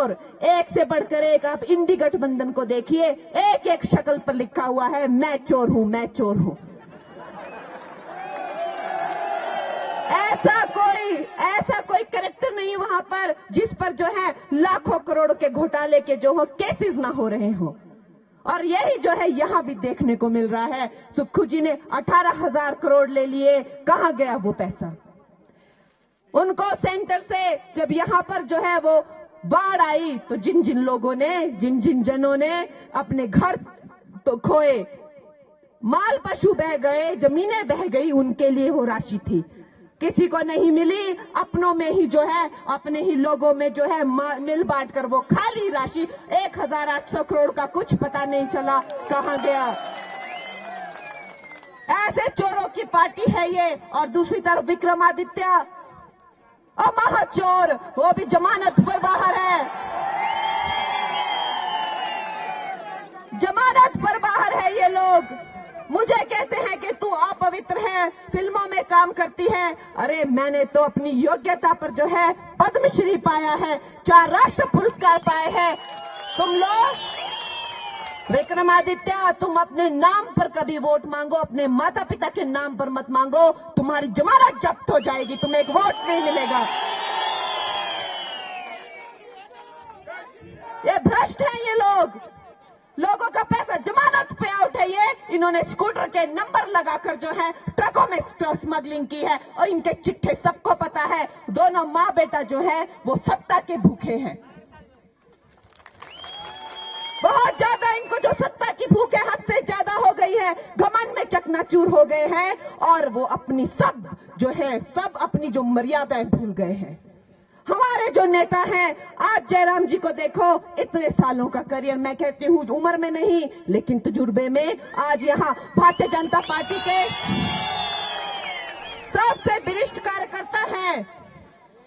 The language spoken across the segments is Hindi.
चोर, एक से बढ़कर एक। आप इंडी गठबंधन को देखिए, एक एक शक्ल पर लिखा हुआ है मैं चोर हूं, मैं चोर हूं। ऐसा कोई कैरेक्टर नहीं वहां पर जिस पर जो है लाखों करोड़ के घोटाले के जो हो केसेस ना हो रहे हो। और यही जो है यहां भी देखने को मिल रहा है। सुक्खू जी ने 18,000 करोड़ ले लिए, कहां गया वो पैसा? उनको सेंटर से जब यहां पर जो है वो बाढ़ आई तो जिन जिन लोगों ने, जिन जिन जनों ने अपने घर तो खोए, माल पशु बह गए, जमीनें बह गई, उनके लिए वो राशि थी। किसी को नहीं मिली, अपनों में ही जो है, अपने ही लोगों में जो है मिल बांट कर वो खाली राशि 1,800 करोड़ का कुछ पता नहीं चला कहां गया। ऐसे चोरों की पार्टी है ये। और दूसरी तरफ विक्रमादित्य महाचोर, वो भी जमानत पर बाहर है, जमानत पर बाहर है ये लोग। मुझे कहते हैं कि तू अपवित्र है, फिल्मों में काम करती है। अरे मैंने तो अपनी योग्यता पर जो है पद्मश्री पाया है, 4 राष्ट्र पुरस्कार पाए हैं। तुम लोग विक्रमादित्य, तुम अपने नाम पर कभी वोट मांगो, अपने माता पिता के नाम पर मत मांगो, तुम्हारी जमानत जब्त हो जाएगी, तुम्हें एक वोट नहीं मिलेगा। ये भ्रष्ट है ये लोगों का पैसा जमानत पे आउट है ये। इन्होंने स्कूटर के नंबर लगाकर जो है ट्रकों में स्मगलिंग की है और इनके चिट्ठे सबको पता है। दोनों माँ बेटा जो है वो सत्ता के भूखे हैं, बहुत ज्यादा। इनको जो सत्ता की भूख है हद से ज्यादा हो गई है, घमंड में चकनाचूर हो गए हैं और वो अपनी सब अपनी जो मर्यादाएं भूल गए हैं। हमारे जो नेता हैं, आज जयराम जी को देखो, इतने सालों का करियर, मैं कहती हूँ उम्र में नहीं लेकिन तजुर्बे में, आज यहाँ भारतीय जनता पार्टी के सबसे वरिष्ठ कार्यकर्ता हैं।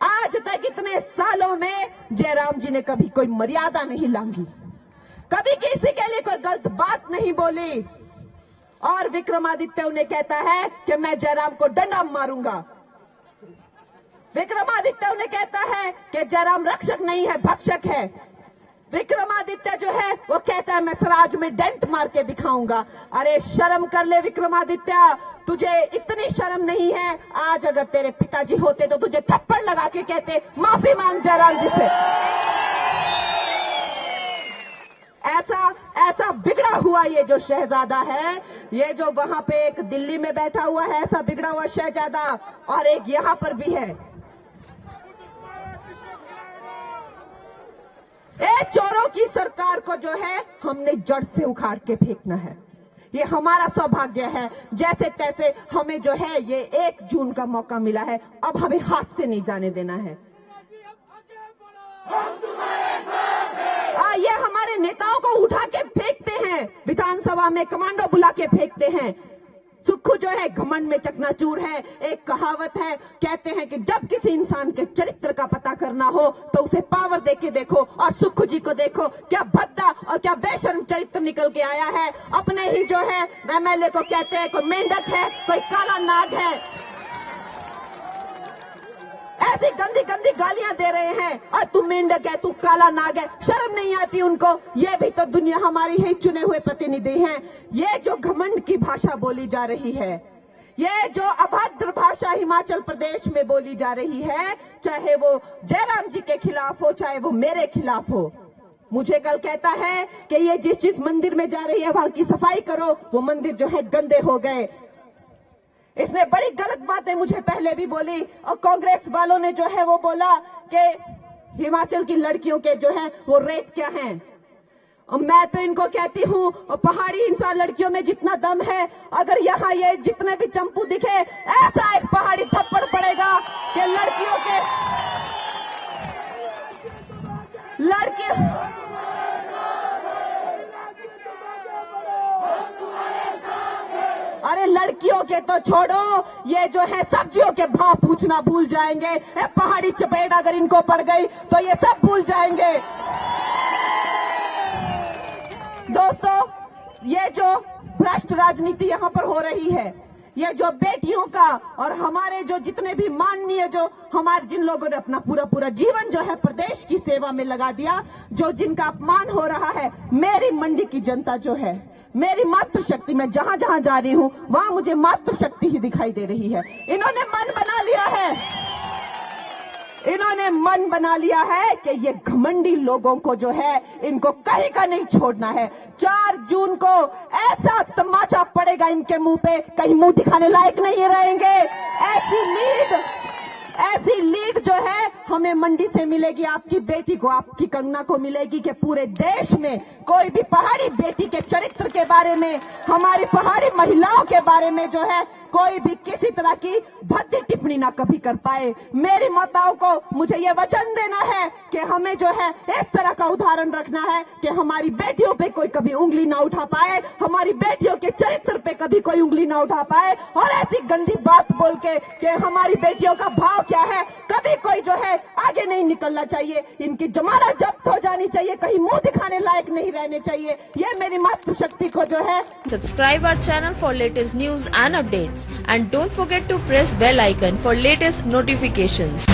आज तक इतने सालों में जयराम जी ने कभी कोई मर्यादा नहीं लांघी, कभी किसी के लिए कोई गलत बात नहीं बोली। और विक्रमादित्य उन्हें कहता है कि मैं जयराम को डंडा मारूंगा। विक्रमादित्य उन्हें कहता है कि जयराम रक्षक नहीं है, भक्षक है। विक्रमादित्य जो है वो कहता है मैं स्वराज में डेंट मार के दिखाऊंगा। अरे शर्म कर ले विक्रमादित्य, तुझे इतनी शर्म नहीं है। आज अगर तेरे पिताजी होते तो तुझे थप्पड़ लगा के कहते माफी मांग जयराम जी से। ऐसा बिगड़ा हुआ ये जो शहजादा है, ये जो वहां पे एक दिल्ली में बैठा हुआ है, ऐसा बिगड़ा हुआ शहजादा, और एक यहां पर भी है। चोरों की सरकार को जो है हमने जड़ से उखाड़ के फेंकना है। ये हमारा सौभाग्य है। जैसे तैसे हमें जो है ये 1 जून का मौका मिला है, अब हमें हाथ से नहीं जाने देना है। ये हमारे नेताओं को उठा के फेंकते हैं, विधानसभा में कमांडो बुला के फेंकते हैं। सुक्खू जो है घमंड में चकनाचूर है। एक कहावत है, कहते हैं कि जब किसी इंसान के चरित्र का पता करना हो तो उसे पावर देके देखो, और सुक्खू जी को देखो, क्या भद्दा और क्या बेशर्म चरित्र निकल के आया है। अपने ही जो है एमएलए को कहते हैं कोई मेंढक है, कोई काला नाग है, ऐसी गंदी गंदी गालियां दे रहे हैं। और तू मेंढक है, तू काला नाग है, शर्म नहीं आती उनको। ये भी तो दुनिया हमारी ही चुने हुए प्रतिनिधि हैं। ये जो घमंड की भाषा बोली जा रही है, ये जो अभद्र भाषा हिमाचल प्रदेश में बोली जा रही है, चाहे वो जयराम जी के खिलाफ हो, चाहे वो मेरे खिलाफ हो। मुझे कल कहता है कि ये जिस मंदिर में जा रही है वहां की सफाई करो, वो मंदिर जो है गंदे हो गए। इसने बड़ी गलत बातें मुझे पहले भी बोली, और कांग्रेस वालों ने जो है वो बोला कि हिमाचल की लड़कियों के जो है वो रेट क्या हैं। और मैं तो इनको कहती हूँ, पहाड़ी इंसान लड़कियों में जितना दम है, अगर यहाँ ये जितने भी चंपू दिखे, ऐसा एक पहाड़ी थप्पड़ पड़ेगा कि अरे लड़कियों के तो छोड़ो, ये जो है सब्जियों के भाव पूछना भूल जाएंगे। पहाड़ी चपेट अगर इनको पड़ गई तो ये सब भूल जाएंगे। दोस्तों, ये जो भ्रष्ट राजनीति यहाँ पर हो रही है, ये जो बेटियों का और हमारे जो जितने भी माननीय जो हमारे जिन लोगों ने अपना पूरा पूरा जीवन जो है प्रदेश की सेवा में लगा दिया, जो जिनका अपमान हो रहा है, मेरी मंडी की जनता जो है, मेरी मातृशक्ति, मैं जहां जहां जा रही हूं वहां मुझे मातृशक्ति ही दिखाई दे रही है। इन्होंने मन बना लिया है कि ये घमंडी लोगों को जो है इनको कहीं का नहीं छोड़ना है। 4 जून को ऐसा तमाचा पड़ेगा इनके मुंह पे, कहीं मुंह दिखाने लायक नहीं रहेंगे। ऐसी लीड जो है हमें मंडी से मिलेगी, आपकी बेटी को, आपकी कंगना को मिलेगी कि पूरे देश में कोई भी पहाड़ी बेटी के चरित्र के बारे में, हमारी पहाड़ी महिलाओं के बारे में जो है कोई भी किसी तरह की भद्दी टिप्पणी ना कभी कर पाए। मेरी माताओं को मुझे ये वचन देना है कि हमें जो है इस तरह का उदाहरण रखना है कि हमारी बेटियों पे कोई कभी उंगली ना उठा पाए, हमारी बेटियों के चरित्र पे कभी कोई उंगली ना उठा पाए, और ऐसी गंदी बात बोल के कि हमारी बेटियों का भाव क्या है कभी कोई जो है आगे नहीं निकलना चाहिए। इनकी जमानत जब्त हो जानी चाहिए, कहीं मुंह दिखाने लायक नहीं रहने चाहिए। ये मेरी मातृशक्ति को जो है। Subscribe our channel for latest news and updates, and don't forget to press bell icon for latest notifications.